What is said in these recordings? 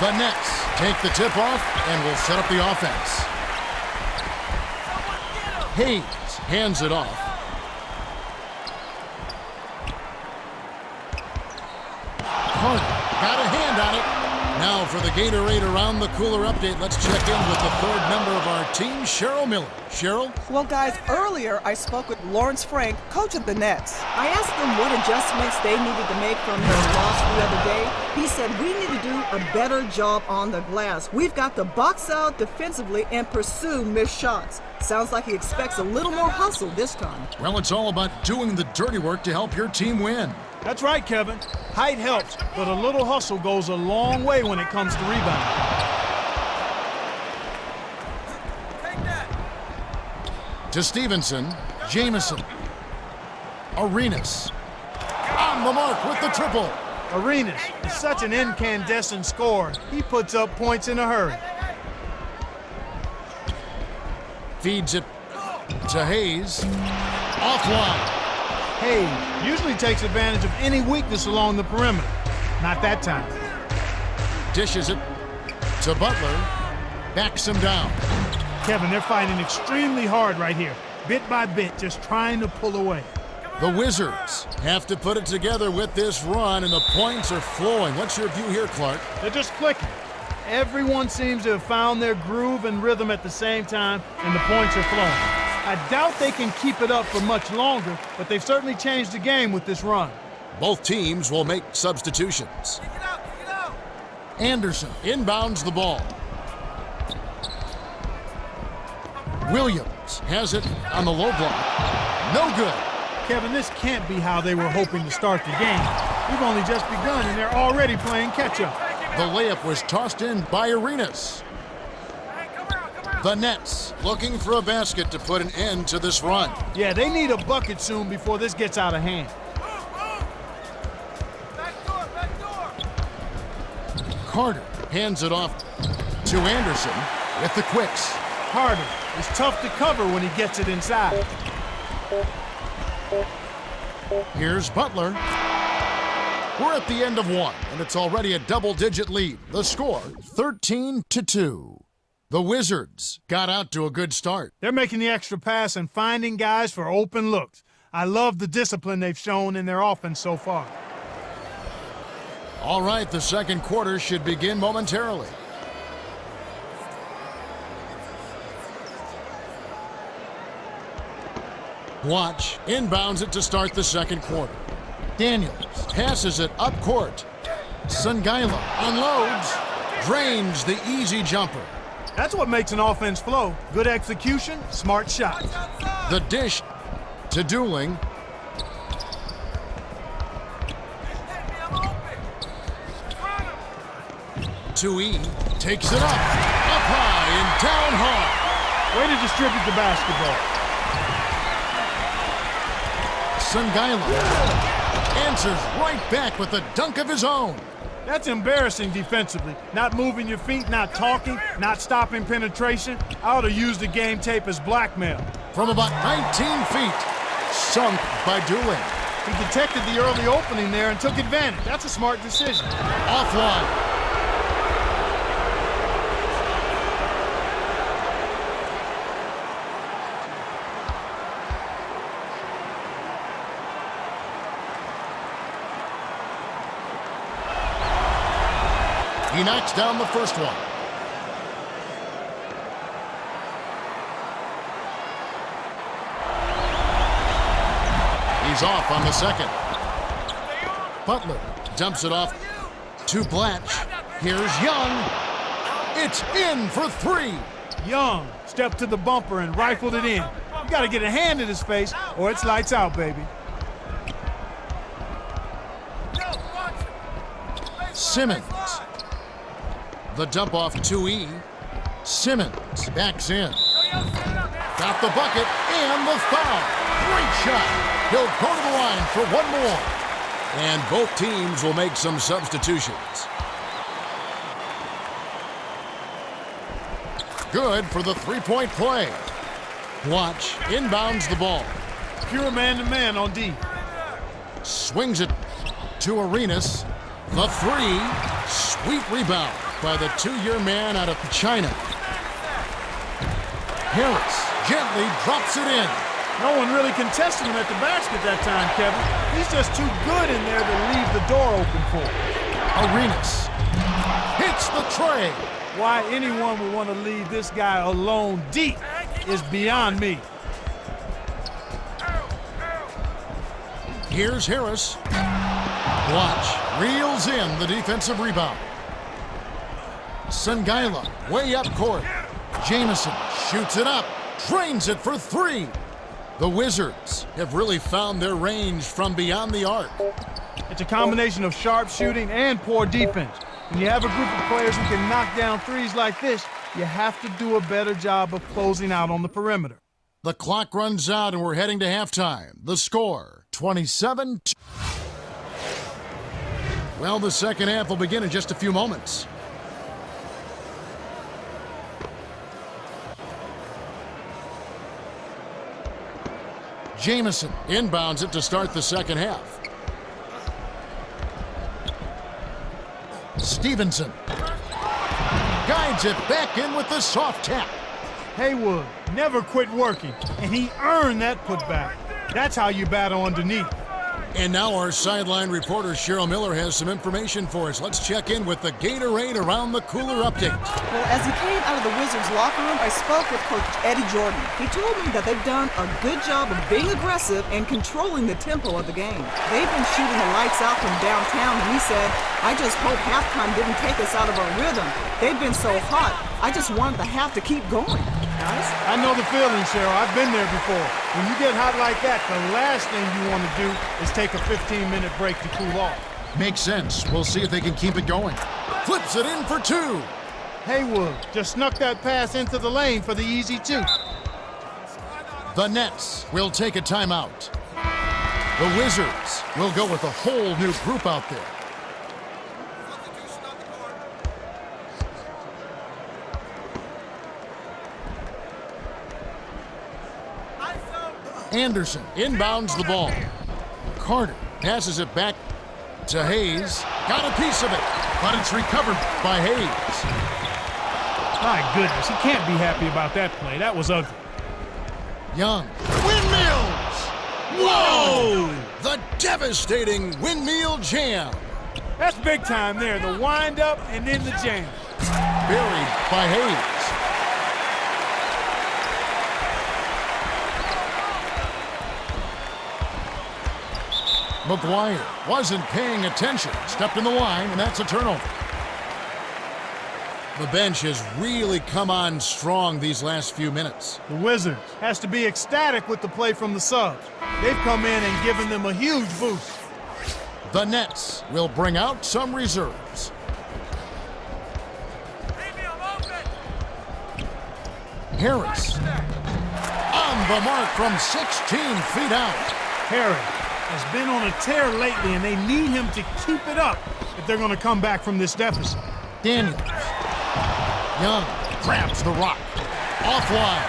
The Nets take the tip off and will set up the offense. Hayes hands it off. Carter got a hand on it. Now for the Gatorade Around the Cooler update, let's check in with the third member of our team, Cheryl Miller. Cheryl? Well, guys, earlier I spoke with Lawrence Frank, coach of the Nets. I asked them what adjustments they needed to make from their loss the other day. He said we need to do a better job on the glass. We've got to box out defensively and pursue missed shots. Sounds like he expects a little more hustle this time. Well, it's all about doing the dirty work to help your team win. That's right, Kevin. Height helps, but a little hustle goes a long way when it comes to rebounding. To Stevenson, Jamison, Arenas. On the mark with the triple. Arenas is such an incandescent scorer. He puts up points in a hurry. Feeds it to Hayes. Offline. Hayes usually takes advantage of any weakness along the perimeter. Not that time. Dishes it to Butler. Backs him down. Kevin, they're fighting extremely hard right here. Bit by bit, just trying to pull away. The Wizards have to put it together with this run, and the points are flowing. What's your view here, Clark? They're just clicking. Everyone seems to have found their groove and rhythm at the same time, and the points are flowing. I doubt they can keep it up for much longer, but they've certainly changed the game with this run. Both teams will make substitutions. Anderson inbounds the ball. Williams has it on the low block. No good. Kevin, this can't be how they were hoping to start the game. We've only just begun, and they're already playing catch-up. The layup was tossed in by Arenas. The Nets looking for a basket to put an end to this run. Yeah, they need a bucket soon before this gets out of hand. Carter hands it off to Anderson with the quicks. Carter is tough to cover when he gets it inside. Here's Butler. We're at the end of one, and it's already a double-digit lead. The score, 13-2. The Wizards got out to a good start. They're making the extra pass and finding guys for open looks. I love the discipline they've shown in their offense so far. All right, the second quarter should begin momentarily. Watch inbounds it to start the second quarter. Daniels passes it up court. Sangaila unloads, drains the easy jumper. That's what makes an offense flow. Good execution, smart shots. The dish to Dooling. Tui takes it up high and down hard. Way to distribute the basketball. Sangaila answers right back with a dunk of his own. That's embarrassing defensively. Not moving your feet, not talking, not stopping penetration. I ought to use the game tape as blackmail. From about 19 feet, sunk by Dooling. He detected the early opening there and took advantage. That's a smart decision. Offline. He knocks down the first one. He's off on the second. Butler dumps it off to Blatch. Here's Young. It's in for three. Young stepped to the bumper and rifled it in. You got to get a hand in his face or it's lights out, baby. Simmons. The dump off 2E. Simmons backs in. Got the bucket and the foul. Great shot. He'll go to the line for one more. And both teams will make some substitutions. Good for the three-point play. Watch inbounds the ball. Pure man-to-man on D. Swings it to Arenas. The three. Sweet rebound. by the 2-year man out of China. Harris gently drops it in. No one really contested him at the basket that time, Kevin. He's just too good in there to leave the door open for him. Arenas hits the tray. Why anyone would want to leave this guy alone deep is beyond me. Here's Harris. Watch, reels in the defensive rebound. Sangaila, way up court. Jamison shoots it up, drains it for 3. The Wizards have really found their range from beyond the arc. It's a combination of sharp shooting and poor defense. When you have a group of players who can knock down threes like this, you have to do a better job of closing out on the perimeter. The clock runs out and we're heading to halftime. The score, 27. Well, the second half will begin in just a few moments. Jamison inbounds it to start the second half. Stevenson guides it back in with the soft tap. Haywood never quit working, and he earned that putback. That's how you battle underneath. And now our sideline reporter Cheryl Miller has some information for us. Let's check in with the Gatorade Around the Cooler update. Well, as he came out of the Wizards locker room, I spoke with Coach Eddie Jordan. He told me that they've done a good job of being aggressive and controlling the tempo of the game. They've been shooting the lights out from downtown, and he said, I just hope halftime didn't take us out of our rhythm. They've been so hot, I just wanted the half to keep going. Nice. I know the feeling, Cheryl. I've been there before. When you get hot like that, the last thing you want to do is take a 15-minute break to cool off. Makes sense. We'll see if they can keep it going. Flips it in for 2. Haywood just snuck that pass into the lane for the easy 2. The Nets will take a timeout. The Wizards will go with a whole new group out there. Anderson inbounds the ball. Carter passes it back to Hayes. Got a piece of it, but it's recovered by Hayes. My goodness, he can't be happy about that play. That was ugly. Young. Windmills! Whoa! The devastating windmill jam. That's big time there. The wind-up and then the jam. Buried by Hayes. McGuire wasn't paying attention. Stepped in the line, and that's a turnover. The bench has really come on strong these last few minutes. The Wizards has to be ecstatic with the play from the subs. They've come in and given them a huge boost. The Nets will bring out some reserves. Harris on the mark from 16 feet out. Harris has been on a tear lately, and they need him to keep it up if they're going to come back from this deficit. Daniels. Young grabs the rock. Offline.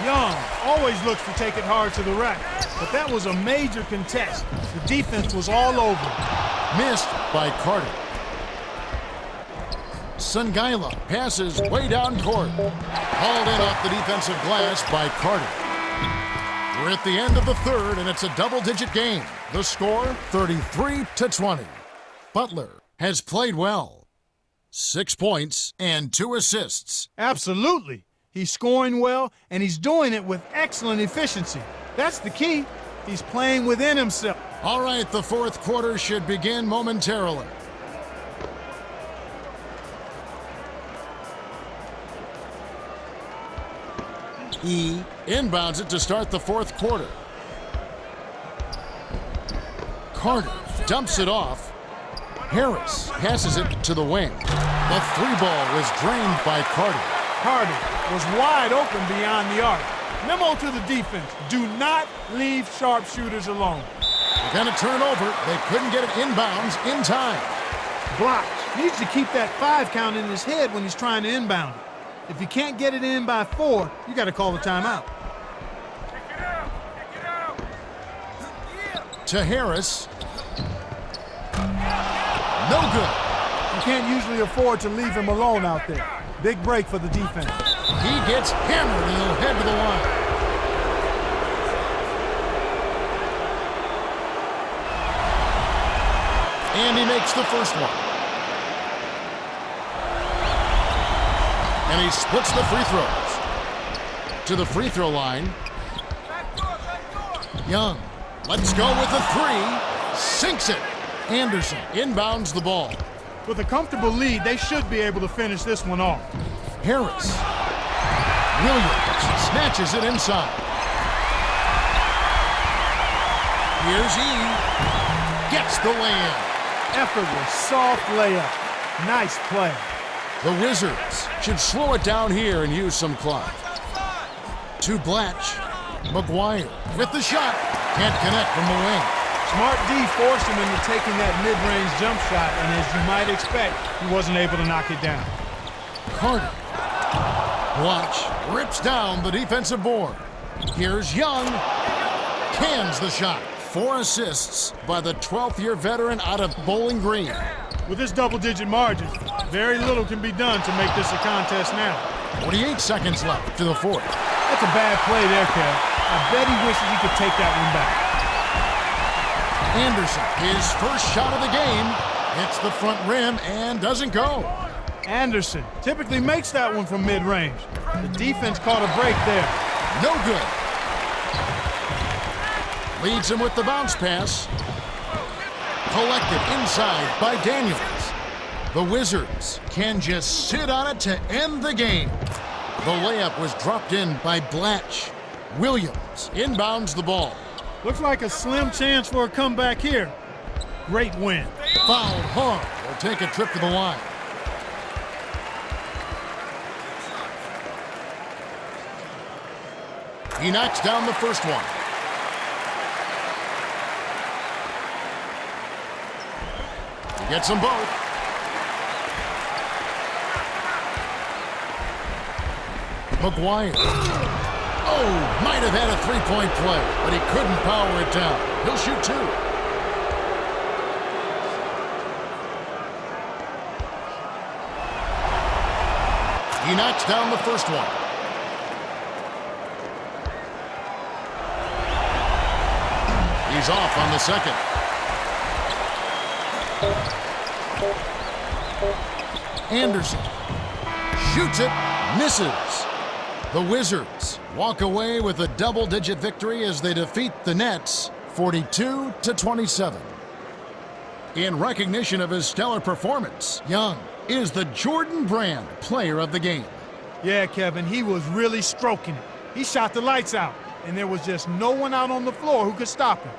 Young always looks to take it hard to the rack, but that was a major contest. The defense was all over him. Missed by Carter. Sangaila passes way down court. Hauled in off the defensive glass by Carter. We're at the end of the third, and it's a double-digit game. The score, 33-20. Butler has played well. 6 points and 2 assists. Absolutely. He's scoring well, and he's doing it with excellent efficiency. That's the key. He's playing within himself. All right, the fourth quarter should begin momentarily. He inbounds it to start the fourth quarter. Carter dumps it off. Harris passes it to the wing. The 3-ball was drained by Carter. Carter was wide open beyond the arc. Memo to the defense, do not leave sharpshooters alone. They're going to turn over. They couldn't get it inbounds in time. Blocked. Needs to keep that 5 count in his head when he's trying to inbound it. If you can't get it in by 4, you got to call the timeout. To Harris. No good. You can't usually afford to leave him alone out there. Big break for the defense. He gets hammered and he'll head to the line. And he makes the first one. And he splits the free throws. To the free throw line. Young lets go with a three. Sinks it. Anderson inbounds the ball. With a comfortable lead, they should be able to finish this one off. Harris. Williams snatches it inside. Here's E. Gets the lay-in. Effortless, soft layup. Nice play. The Wizards should slow it down here and use some clock. To Blatch. McGuire with the shot. Can't connect from the wing. Smart D forced him into taking that mid-range jump shot, and as you might expect, he wasn't able to knock it down. Carter. Blatch rips down the defensive board. Here's Young. Cans the shot. 4 assists by the 12th-year veteran out of Bowling Green. With this double-digit margin, very little can be done to make this a contest now. 48 seconds left to the fourth. That's a bad play there, Kev. I bet he wishes he could take that one back. Anderson, his first shot of the game, hits the front rim and doesn't go. Anderson typically makes that one from mid-range. The defense caught a break there. No good. Leads him with the bounce pass. Collected inside by Daniels. The Wizards can just sit on it to end the game. The layup was dropped in by Blatch. Williams inbounds the ball. Looks like a slim chance for a comeback here. Great win. Fouled hard. Will take a trip to the line. He knocks down the first one. He gets them both. McGuire. Oh, might have had a three-point play, but he couldn't power it down. He'll shoot two. He knocks down the first one. He's off on the second. Anderson shoots it, misses. The Wizards walk away with a double-digit victory as they defeat the Nets 42-27. In recognition of his stellar performance, Young is the Jordan Brand Player of the Game. Yeah, Kevin, he was really stroking it. He shot the lights out, and there was just no one out on the floor who could stop him.